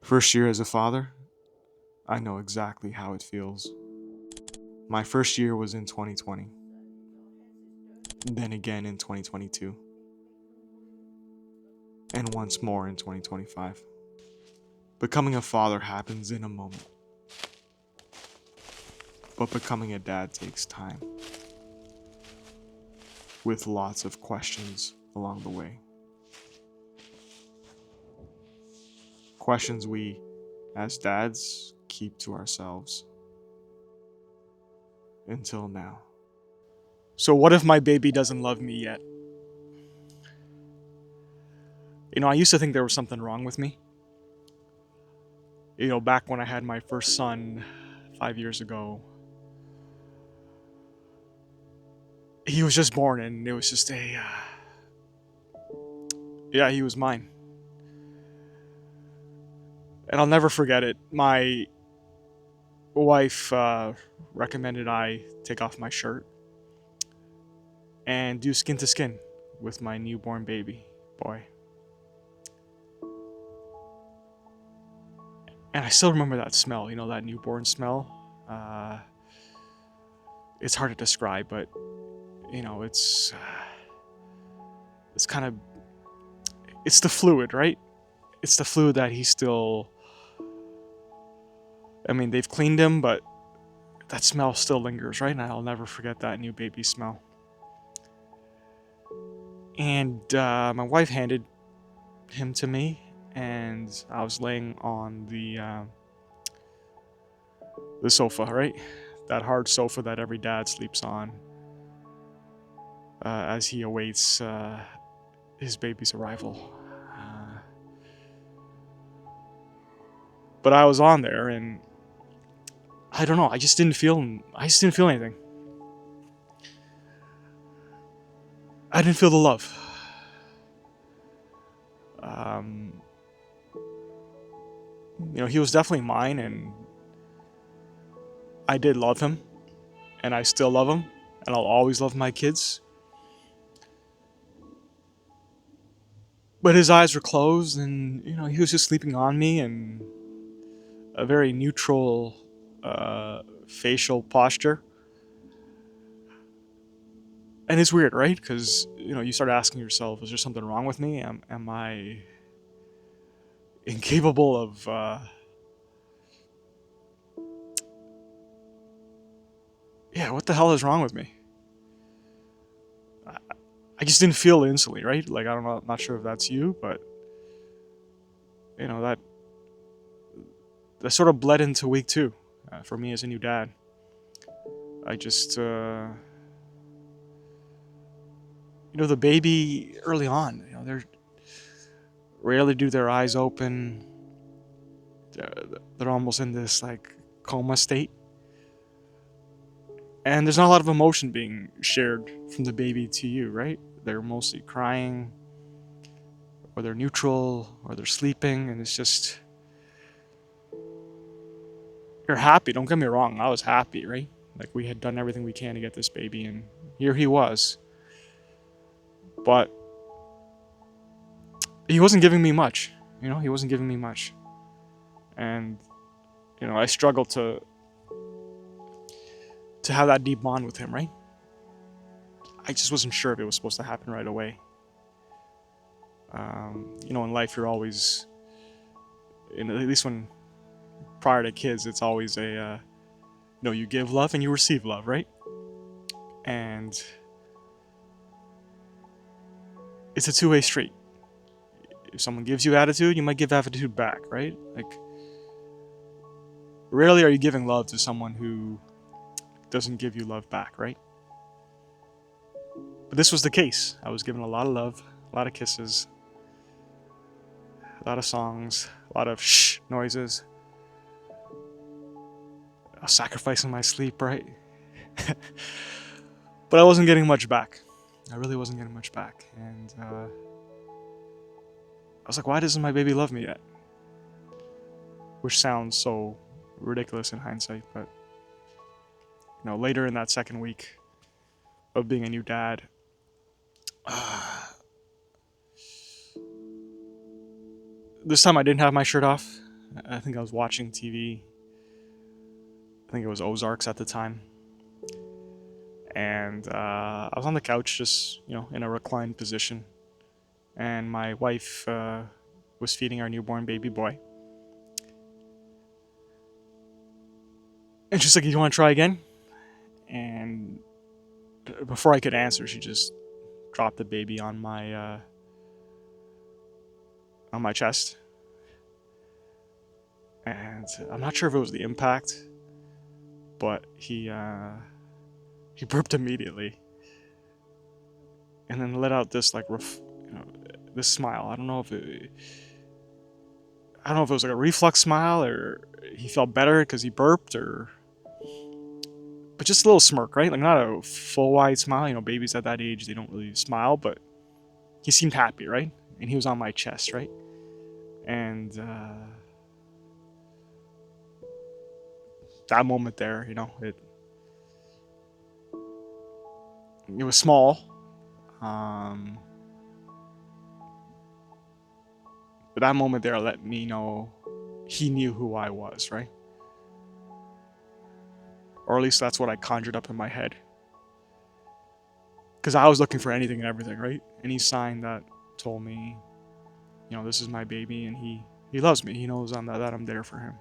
First year as a father, I know exactly how it feels. My first year was in 2020, then again in 2022, and once more in 2025. Becoming a father happens in a moment, but becoming a dad takes time, with lots of questions along the way. Questions we, as dads, keep to ourselves. Until now. So, what if my baby doesn't love me yet? I used to think there was something wrong with me. Back when I had my first son 5 years ago, he was just born and it was just yeah, he was mine. And I'll never forget it. My wife recommended I take off my shirt and do skin to skin with my newborn baby boy. And I still remember that smell, that newborn smell. It's hard to describe, but it's kind of it's the fluid, right? It's the fluid that he still. I mean, they've cleaned him, but that smell still lingers, right? And I'll never forget that new baby smell. And my wife handed him to me, and I was laying on the sofa, right? That hard sofa that every dad sleeps on as he awaits his baby's arrival. But I was on there, and I don't know. I just didn't feel anything. I didn't feel the love. Um, he was definitely mine, and I did love him, and I still love him, and I'll always love my kids. But his eyes were closed, and he was just sleeping on me, and a very neutral facial posture. And it's weird, right? Because you start asking yourself, is there something wrong with me? Am I incapable of yeah, what the hell is wrong with me? I, I just didn't feel it instantly, right? Like, I don't know, I'm not sure if that's you, but that sort of bled into week 2 for me as a new dad. I just the baby early on, they're rarely do their eyes open. They're almost in this like coma state, and there's not a lot of emotion being shared from the baby to you, right? They're mostly crying, or they're neutral, or they're sleeping, and it's just, you're happy. Don't get me wrong, I was happy, right? Like, we had done everything we can to get this baby, and here he was. But he wasn't giving me much. He wasn't giving me much. And I struggled to have that deep bond with him, right? I just wasn't sure if it was supposed to happen right away. In life, you're always, at least when prior to kids, it's always you give love and you receive love, right? And it's a two-way street. If someone gives you attitude, you might give attitude back, right? Like, rarely are you giving love to someone who doesn't give you love back, right? But this was the case. I was given a lot of love, a lot of kisses, a lot of songs, a lot of shh noises. I was sacrificing my sleep, right? But I wasn't getting much back. I really wasn't getting much back. And I was like, why doesn't my baby love me yet? Which sounds so ridiculous in hindsight, but later in that second week of being a new dad, this time I didn't have my shirt off. I think I was watching TV. I think it was Ozarks at the time. And I was on the couch, just, in a reclined position. And my wife was feeding our newborn baby boy. And she's like, "You want to try again?" And before I could answer, she just dropped the baby on my chest. And I'm not sure if it was the impact, but he burped immediately, and then let out this this smile. I don't know if it was like a reflex smile, or he felt better because he burped, or but just a little smirk, right? Like not a full wide smile. Babies at that age, they don't really smile, but he seemed happy, right? And he was on my chest, right? And that moment there, it was small, um, but that moment there let me know he knew who I was, right? Or at least that's what I conjured up in my head. Because I was looking for anything and everything, right? Any sign that told me, this is my baby, and he loves me. He knows that I'm there for him.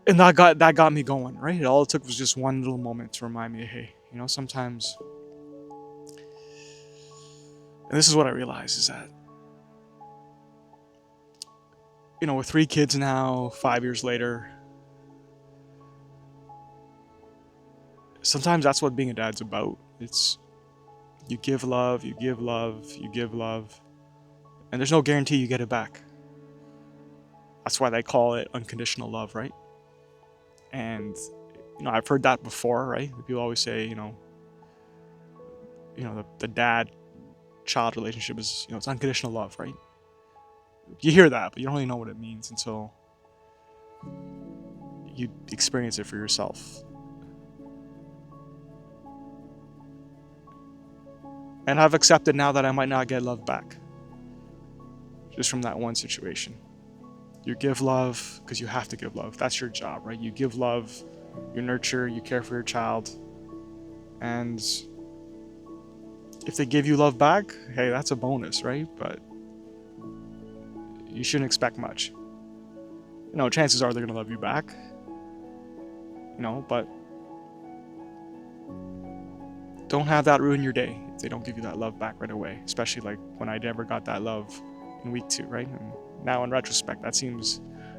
And that got me going, right? All it took was just one little moment to remind me, hey, sometimes. And this is what I realized is that, with 3 kids now, 5 years later, sometimes that's what being a dad's about. It's you give love, you give love, you give love, and there's no guarantee you get it back. That's why they call it unconditional love, right? And I've heard that before, right? People always say, the dad child relationship is, it's unconditional love, right? You hear that, but you don't really know what it means until you experience it for yourself. And I've accepted now that I might not get love back, just from that one situation. You give love because you have to give love. That's your job, right? You give love, you nurture, you care for your child. And if they give you love back, hey, that's a bonus, right? But you shouldn't expect much. Chances are they're going to love you back. But don't have that ruin your day if they don't give you that love back right away. Especially like when I never got that love in week 2, right? And now in retrospect, that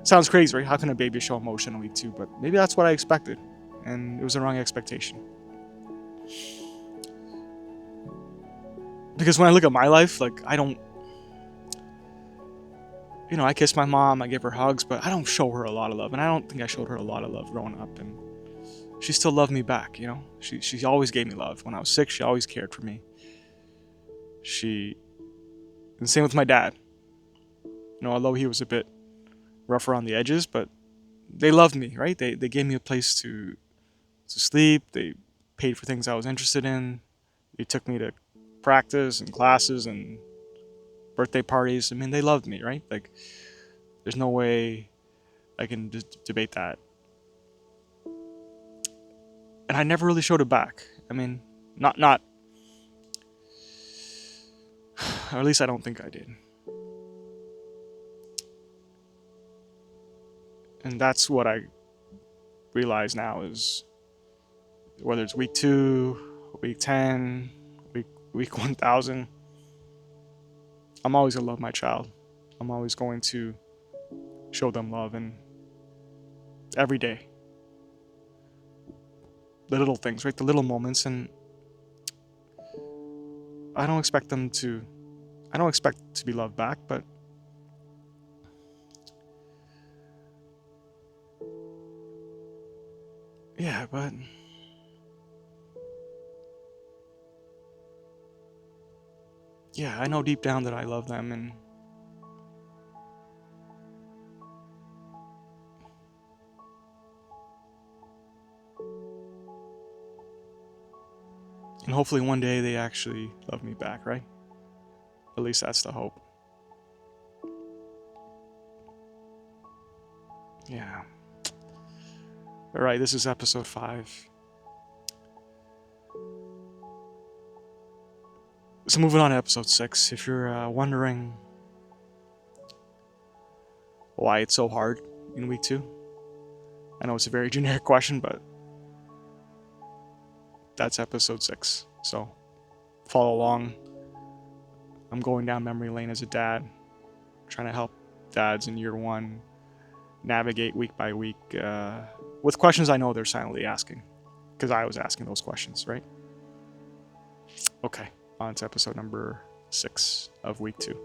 sounds crazy, right? How can a baby show emotion in week 2? But maybe that's what I expected, and it was the wrong expectation. Because when I look at my life, like I don't, I kiss my mom, I give her hugs, but I don't show her a lot of love, and I don't think I showed her a lot of love growing up, and she still loved me back, She always gave me love. When I was sick, she always cared for me. And same with my dad. Although he was a bit rough around the edges, but they loved me, right? They gave me a place to sleep. They paid for things I was interested in. They took me to practice and classes and birthday parties. I mean, they loved me, right? Like, there's no way I can debate that. And I never really showed it back. I mean, not, or at least I don't think I did. And that's what I realize now is whether it's week 2, week 10, week 1000, I'm always gonna love my child. I'm always going to show them love, and every day. The little things, right? The little moments, and I don't expect to be loved back, but yeah, but yeah, I know deep down that I love them, and hopefully one day they actually love me back, right? At least that's the hope. Yeah. All right, this is episode 5. So moving on to episode 6. If you're wondering why it's so hard in week 2, I know it's a very generic question, but that's episode 6. So follow along. I'm going down memory lane as a dad, trying to help dads in year 1 navigate week by week with questions I know they're silently asking, because I was asking those questions, right? Okay, on to episode number 6 of week 2.